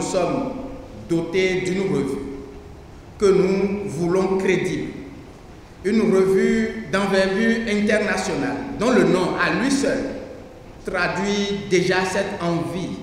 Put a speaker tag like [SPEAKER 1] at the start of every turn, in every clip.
[SPEAKER 1] sommes dotés d'une revue que nous voulons crédible, une revue d'envergure internationale dont le nom à lui seul traduit déjà cette envie,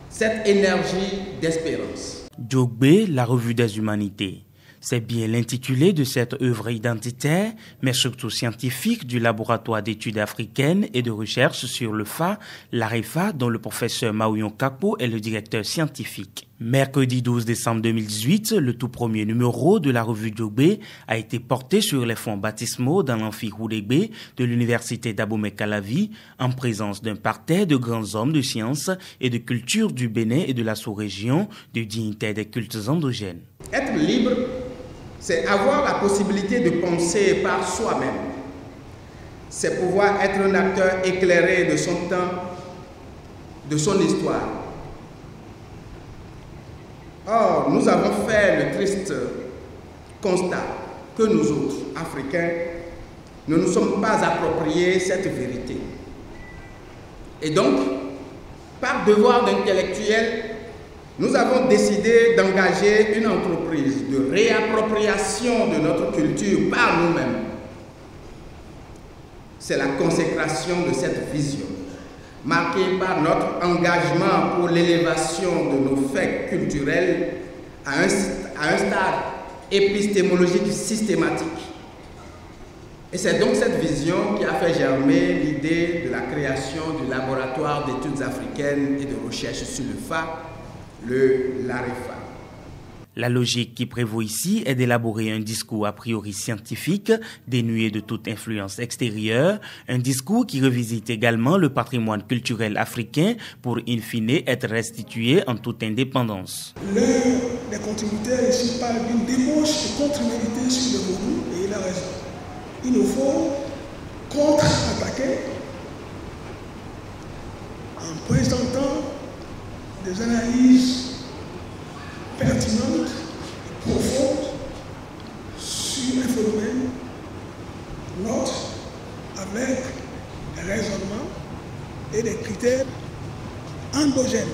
[SPEAKER 1] cette énergie d'espérance.
[SPEAKER 2] Djogbe, la revue des humanités. C'est bien l'intitulé de cette œuvre identitaire, mais surtout scientifique du laboratoire d'études africaines et de recherche sur le FA, l'AREFA, dont le professeur Maouyon Kakpo est le directeur scientifique. Mercredi 12 décembre 2018, le tout premier numéro de la revue Djogbe a été porté sur les fonds baptismaux dans l'amphi Roulégbé de l'université d'Abomey-Calavi, en présence d'un parterre de grands hommes de sciences et de culture du Bénin et de la sous-région, de dignitaires des cultes endogènes.
[SPEAKER 1] Être libre, c'est avoir la possibilité de penser par soi-même. C'est pouvoir être un acteur éclairé de son temps, de son histoire. Or, nous avons fait le triste constat que nous autres, Africains, ne nous sommes pas appropriés cette vérité. Et donc, par devoir d'intellectuel, nous avons décidé d'engager une entreprise de réappropriation de notre culture par nous-mêmes. C'est la consécration de cette vision, marquée par notre engagement pour l'élévation de nos faits culturels à un stade épistémologique systématique. Et c'est donc cette vision qui a fait germer l'idée de la création du laboratoire d'études africaines et de recherche sur le FA, l'AREFA.
[SPEAKER 2] La logique qui prévaut ici est d'élaborer un discours a priori scientifique, dénué de toute influence extérieure, un discours qui revisite également le patrimoine culturel africain pour in fine être restitué en toute indépendance.
[SPEAKER 3] L'un des contributeurs ici parle d'une débauche contre-méditée sur le vaudou et il a raison. Il nous faut contre-attaquer en présentant des analyses pertinentes et profondes sur un phénomène nôtre avec des raisonnements et des critères endogènes.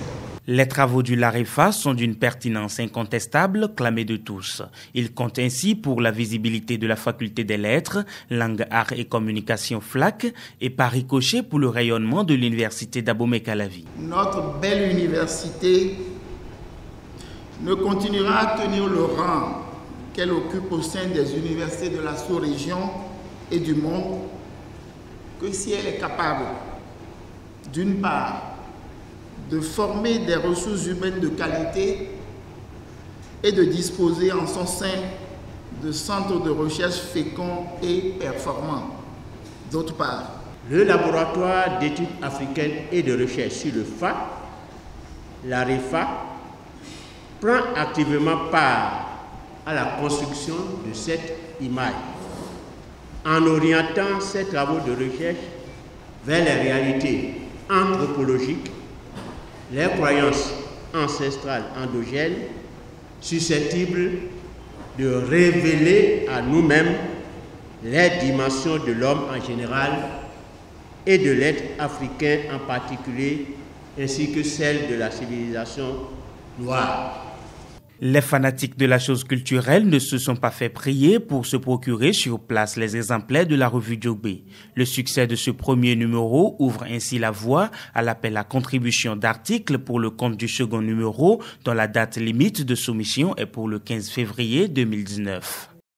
[SPEAKER 2] Les travaux du LAREFA sont d'une pertinence incontestable, clamée de tous. Ils comptent ainsi pour la visibilité de la faculté des lettres, langue, art et communication FLAC, et par ricochet pour le rayonnement de l'université d'Abomey-Calavi.
[SPEAKER 1] Notre belle université ne continuera à tenir le rang qu'elle occupe au sein des universités de la sous-région et du monde que si elle est capable, d'une part, de former des ressources humaines de qualité et de disposer en son sein de centres de recherche féconds et performants. D'autre part,
[SPEAKER 4] le laboratoire d'études africaines et de recherche sur le FA, l'AREFA, prend activement part à la construction de cette image en orientant ses travaux de recherche vers les réalités anthropologiques, les croyances ancestrales endogènes susceptibles de révéler à nous-mêmes les dimensions de l'homme en général et de l'être africain en particulier, ainsi que celles de la civilisation noire.
[SPEAKER 2] Les fanatiques de la chose culturelle ne se sont pas fait prier pour se procurer sur place les exemplaires de la revue Djogbe. Le succès de ce premier numéro ouvre ainsi la voie à l'appel à contribution d'articles pour le compte du second numéro, dont la date limite de soumission est pour le 15 février 2019.